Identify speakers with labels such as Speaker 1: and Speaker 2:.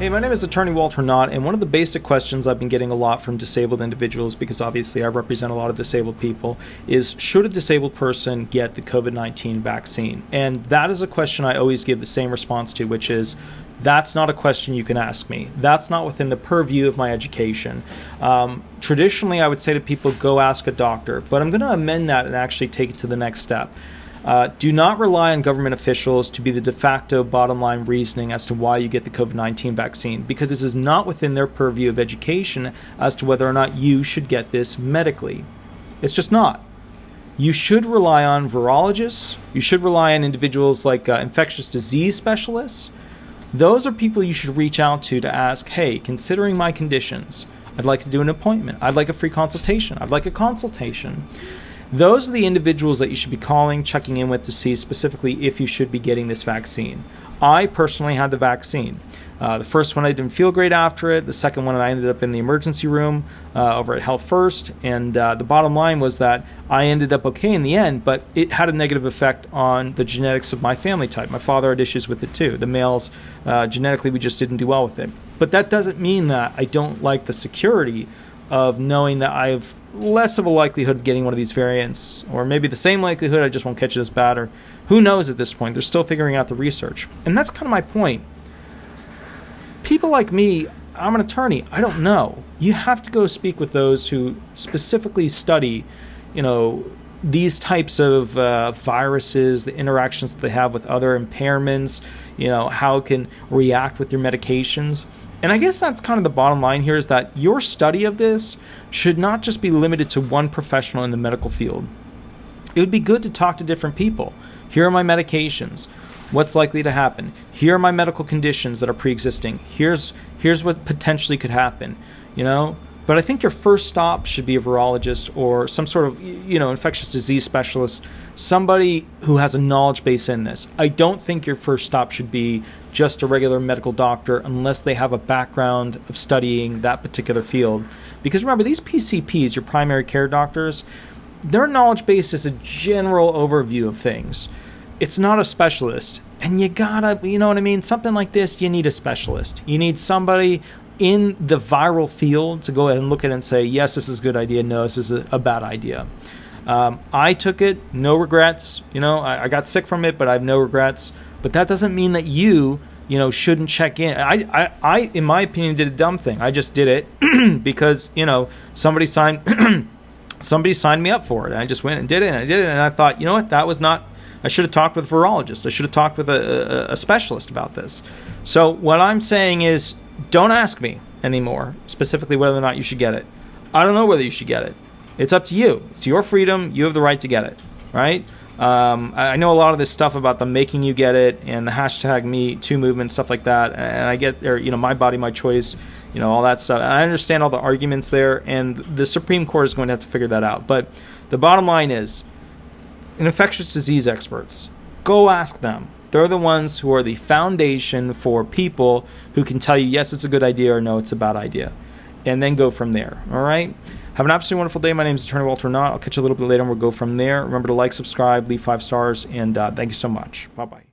Speaker 1: Hey, my name is Attorney Walter Knott, and one of the basic questions I've been getting a lot from disabled individuals, because obviously I represent a lot of disabled people, is should a disabled person get the COVID-19 vaccine? And that is a question I always give the same response to, which is, that's not a question you can ask me. That's not within the purview of my education. Traditionally, I would say to people, go ask a doctor, but I'm going to amend that and actually take it to the next step. Do not rely on government officials to be the de facto bottom line reasoning as to why you get the COVID-19 vaccine, because this is not within their purview of education as to whether or not you should get this medically. It's just not. You should rely on virologists. You should rely on individuals like infectious disease specialists. Those are people you should reach out to ask, hey, considering my conditions, I'd like to do an appointment. I'd like a free consultation. I'd like a consultation. Those are the individuals that you should be calling, checking in with to see specifically if you should be getting this vaccine. I personally had the vaccine. The first one I didn't feel great after it. The second one I ended up in the emergency room over at Health First. And the bottom line was that I ended up okay in the end, but it had a negative effect on the genetics of my family type. My father had issues with it too. The males, genetically, we just didn't do well with it. But that doesn't mean that I don't like the security of knowing that I have less of a likelihood of getting one of these variants, or maybe the same likelihood, I just won't catch it as bad, or who knows at this point. They're still figuring out the research. And that's kind of my point. People like me, I'm an attorney, I don't know. You have to go speak with those who specifically study, these types of viruses, the interactions that they have with other impairments, how it can react with your medications. And I guess that's kind of the bottom line here, is that your study of this should not just be limited to one professional in the medical field. It would be good to talk to different people. Here are my medications. What's likely to happen? Here are my medical conditions that are pre-existing. Here's what potentially could happen, But I think your first stop should be a virologist or some sort of, infectious disease specialist, somebody who has a knowledge base in this. I don't think your first stop should be just a regular medical doctor unless they have a background of studying that particular field. Because remember, these PCPs, your primary care doctors, their knowledge base is a general overview of things. It's not a specialist. And you gotta, something like this, you need a specialist. You need somebody in the viral field to go ahead and look at it and say, yes, this is a good idea. No, this is a bad idea. I took it, no regrets. I got sick from it, but I have no regrets. But that doesn't mean that you shouldn't check in. I, in my opinion, did a dumb thing. I just did it because, somebody signed me up for it. And I just went and did it, and I thought, what, that was not, I should have talked with a virologist. I should have talked with a specialist about this. So what I'm saying is, don't ask me anymore, specifically whether or not you should get it. I don't know whether you should get it. It's up to you. It's your freedom. You have the right to get it, right? I know a lot of this stuff about them making you get it and the hashtag #MeToo movement, stuff like that. And I get there, my body, my choice, all that stuff. And I understand all the arguments there, and the Supreme Court is going to have to figure that out. But the bottom line is, infectious disease experts, go ask them. They're the ones who are the foundation for people who can tell you, yes, it's a good idea, or no, it's a bad idea. And then go from there, all right? Have an absolutely wonderful day. My name is Attorney Walter Knott. I'll catch you a little bit later, and we'll go from there. Remember to like, subscribe, leave 5 stars, and thank you so much. Bye-bye.